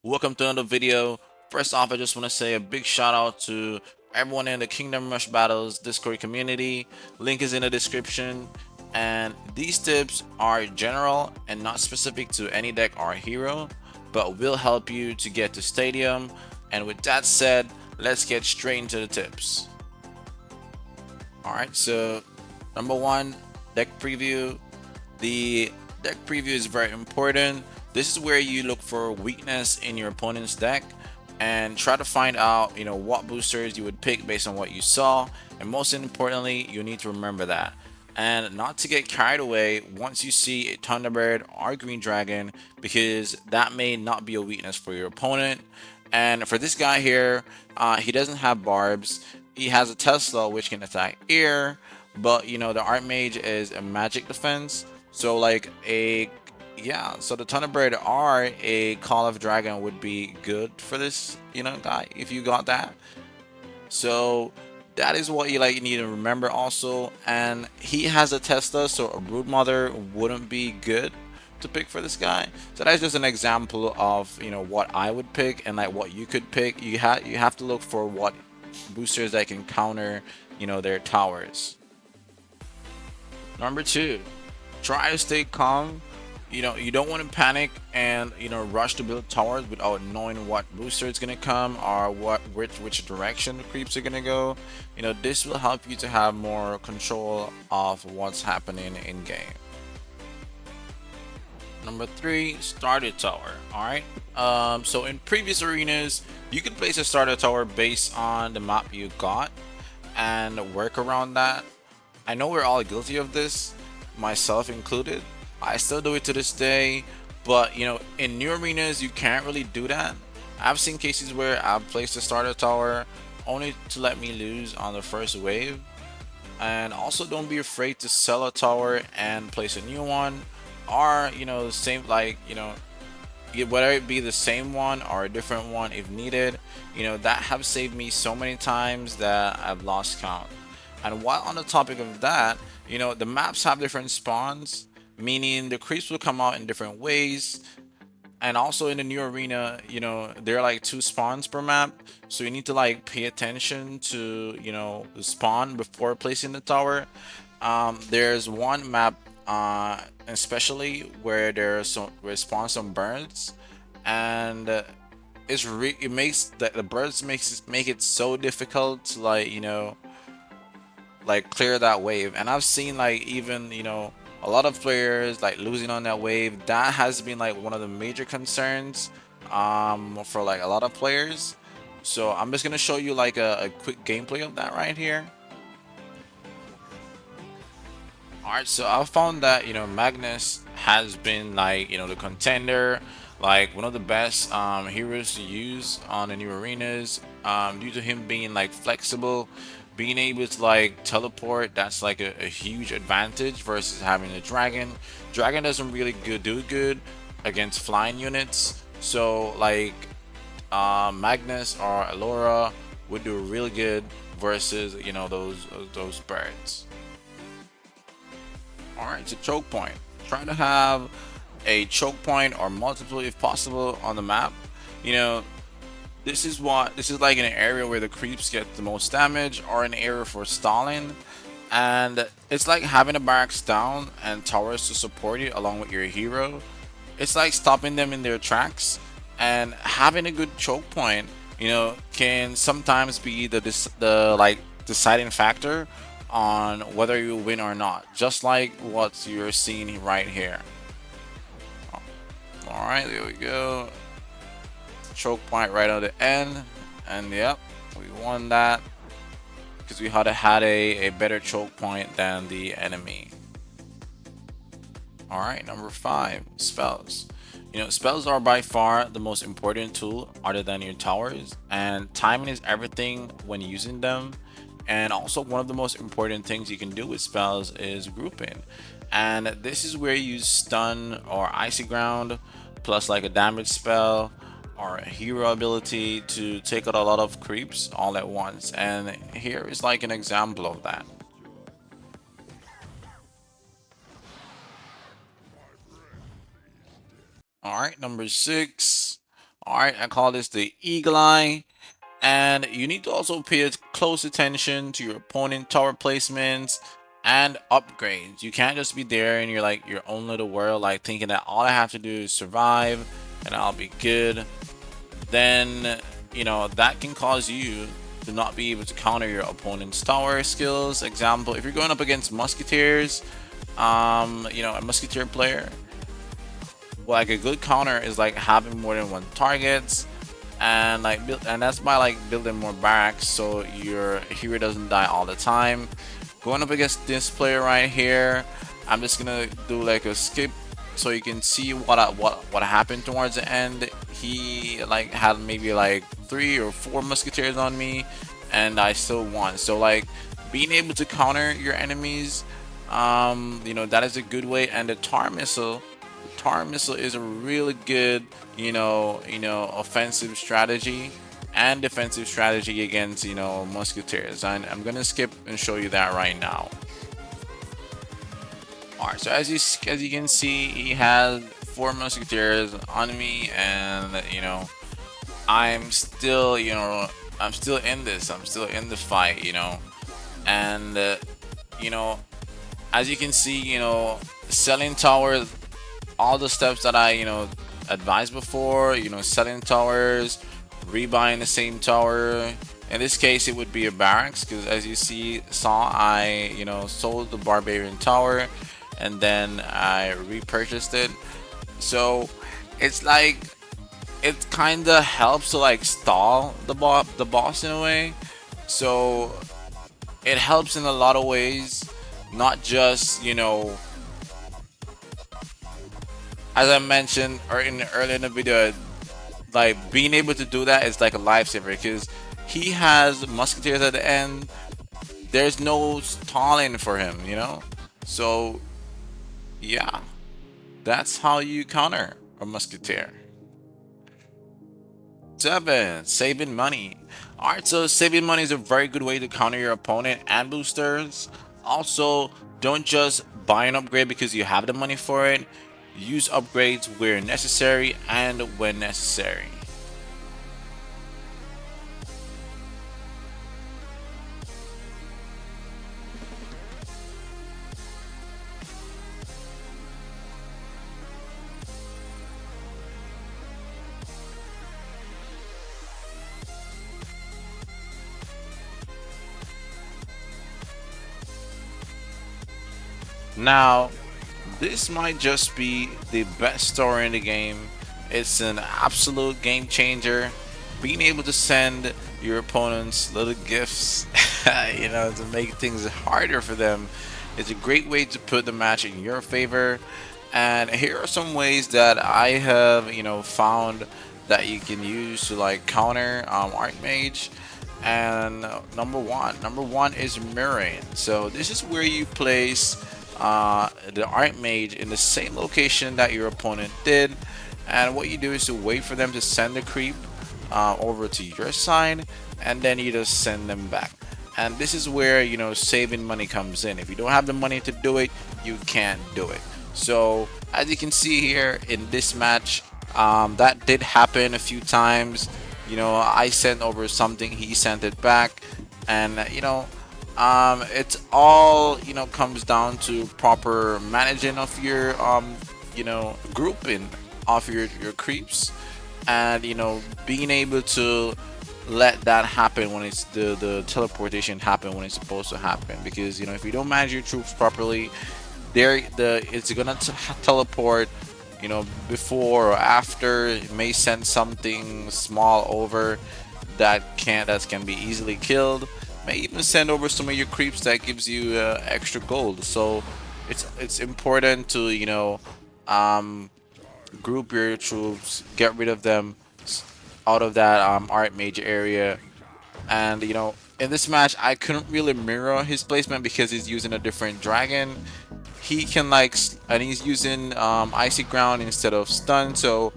Welcome to another video. First off, I just want to say a big shout out to everyone in the Kingdom Rush Battles Discord community. Link is in the description. And these tips are general and not specific to any deck or hero, but will help you to get to Stadium. And with that said, let's get straight into the tips. Alright, so number one, deck preview. The deck preview is very important. This is where you look for weakness in your opponent's deck and try to find out, what boosters you would pick based on what you saw. And most importantly, you need to remember that. And not to get carried away once you see a Thunderbird or Green Dragon, because that may not be a weakness for your opponent. And for this guy here, he doesn't have barbs. He has a Tesla which can attack air, but the Archmage is a magic defense. So like a yeah, so the Thunderbird or a Call of Dragon would be good for this, guy if you got that. So that is what you need to remember also. And he has a Tesla, so a Broodmother wouldn't be good to pick for this guy. So that's just an example of what I would pick and like what you could pick. You have to look for what boosters that can counter their towers. Number two, try to stay calm. You don't want to panic and rush to build towers without knowing what booster is gonna come or which direction the creeps are gonna go. This will help you to have more control of what's happening in game. Number three, starter tower. All right. So in previous arenas, you could place a starter tower based on the map you got and work around that. I know we're all guilty of this, myself included. I still do it to this day, but in new arenas, you can't really do that. I've seen cases where I've placed a starter tower only to let me lose on the first wave. And also, don't be afraid to sell a tower and place a new one, or the same, whether it be the same one or a different one if needed. That have saved me so many times that I've lost count. And while on the topic of that, the maps have different spawns, meaning the creeps will come out in different ways. And also in the new arena, there are like two spawns per map, so you need to pay attention to the spawn before placing the tower. There's one map, especially where there's some response some birds, and it makes the birds make it so difficult to clear that wave. And I've seen even a lot of players losing on that wave. That has been one of the major concerns for a lot of players. So I'm just gonna show you a quick gameplay of that right here. All right, so I found that Magnus has been the contender, one of the best heroes to use on the new arenas, due to him being flexible, being able to teleport. That's a huge advantage versus having a dragon. Dragon doesn't really do good against flying units, so Magnus or Alora would do really good versus those birds. Alright, so choke point. Try to have a choke point or multiple if possible on the map. You know, this is like in an area where the creeps get the most damage or an area for stalling. And it's like having a barracks down and towers to support you along with your hero. It's like stopping them in their tracks, and having a good choke point, can sometimes be the deciding factor on whether you win or not. Just like what you're seeing right here. All right, there we go. Choke point right on the end, and yep, we won that because we had a better choke point than the enemy. All right, number five, spells. Spells are by far the most important tool other than your towers, and timing is everything when using them. And also, one of the most important things you can do with spells is grouping, and this is where you use stun or icy ground plus a damage spell or a hero ability to take out a lot of creeps all at once. And here is an example of that. All right, number six. Alright, I call this the Eagle Eye. And you need to also pay close attention to your opponent tower placements and upgrades. You can't just be there and you're like your own little world, like thinking that all I have to do is survive and I'll be good. Then, that can cause you to not be able to counter your opponent's tower skills. Example, if you're going up against musketeers, a musketeer player, like a good counter is like having more than one targets, and and that's by like building more barracks so your hero doesn't die all the time. Going up against this player right here, I'm just gonna do like a skip so you can see what happened towards the end. He like had maybe like 3 or 4 musketeers on me and I still won. So like being able to counter your enemies, that is a good way. And the tar missile is a really good, offensive strategy and defensive strategy against, musketeers. And I'm gonna skip and show you that right now. Alright, so as you can see, he has 4 musketeers on me, and I'm still, I'm still in this. I'm still in the fight, and you know, as you can see, selling towers, all the steps that I, advised before, selling towers, rebuying the same tower. In this case, it would be a barracks because as you saw, I, sold the barbarian tower and then I repurchased it. So it's like it kind of helps to like stall the boss in a way. So it helps in a lot of ways, not just as I mentioned or earlier in the video, like being able to do that is like a lifesaver because he has musketeers at the end. There's no stalling for him, So yeah, that's how you counter a musketeer. 7, saving money. Alright, so saving money is a very good way to counter your opponent and boosters. Also, don't just buy an upgrade because you have the money for it. Use upgrades where necessary and when necessary. Now, this might just be the best story in the game. It's an absolute game changer. Being able to send your opponents little gifts, to make things harder for them, is a great way to put the match in your favor. And here are some ways that I have, found that you can use to like counter Archmage. And number one is mirroring. So this is where you place the Archmage in the same location that your opponent did, and what you do is to wait for them to send the creep over to your side, and then you just send them back. And this is where saving money comes in. If you don't have the money to do it, you can't do it. So as you can see here in this match, that did happen a few times. I sent over something, he sent it back, and it's all comes down to proper managing of your grouping of your creeps, and being able to let that happen when it's the teleportation happen when it's supposed to happen. Because if you don't manage your troops properly, it's gonna teleport before or after. It may send something small over that can be easily killed. May even send over some of your creeps that gives you extra gold. So it's important to group your troops, get rid of them out of that Archmage area. And in this match I couldn't really mirror his placement because he's using a different dragon. He can and he's using icy ground instead of stun, so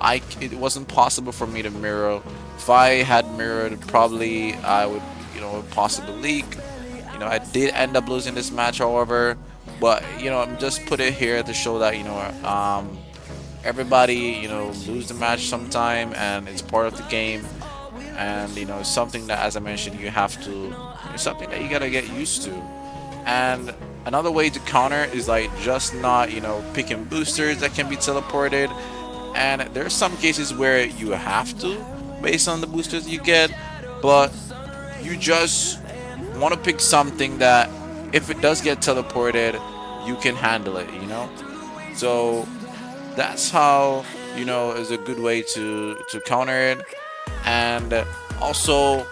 it wasn't possible for me to mirror. If I had mirrored, probably I would possibly leak. I did end up losing this match, however, but I'm just put it here to show that everybody, lose the match sometime, and it's part of the game. And it's something that, as I mentioned, you have to, it's something that you gotta get used to. And another way to counter is like just not, picking boosters that can be teleported. And there's some cases where you have to, based on the boosters you get, but you just want to pick something that, if it does get teleported, you can handle it. So that's how, is a good way to counter it. And also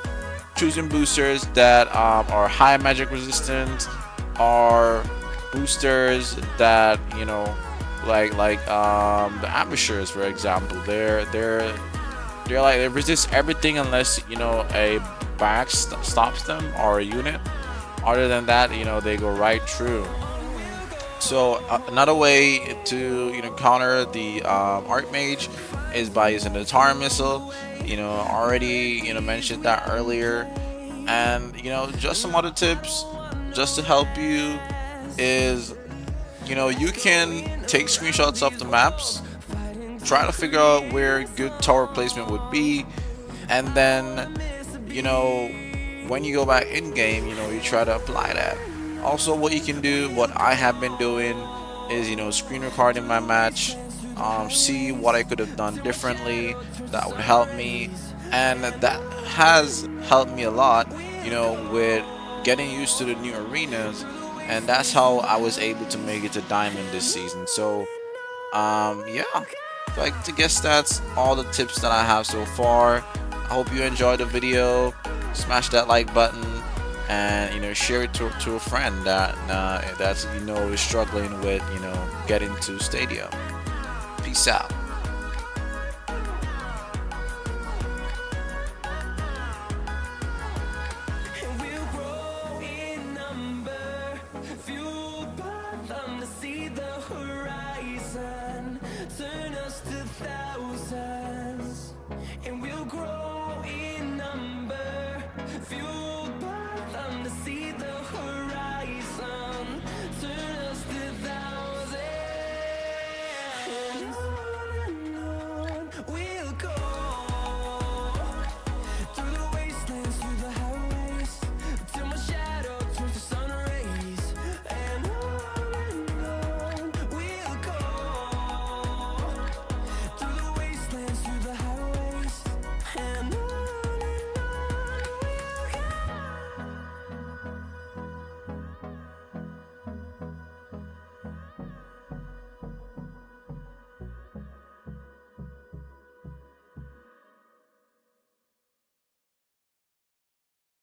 choosing boosters that are high magic resistance, are boosters that, the ambushers, for example. They're like, they resist everything unless a back stops them, or a unit. Other than that, they go right through. So another way to counter the Archmage is by using the Tar Missile. Already mentioned that earlier. And just some other tips just to help you is, you can take screenshots of the maps, try to figure out where good tower placement would be, and then when you go back in game, you try to apply that. Also, what you can do, what I have been doing, is screen recording my match, see what I could have done differently that would help me. And that has helped me a lot, with getting used to the new arenas. And that's how I was able to make it to Diamond this season. So yeah, like, to guess that's all the tips that I have so far. I hope you enjoyed the video. Smash that like button, and share it to a friend that's is struggling with getting to Stadia. Peace out.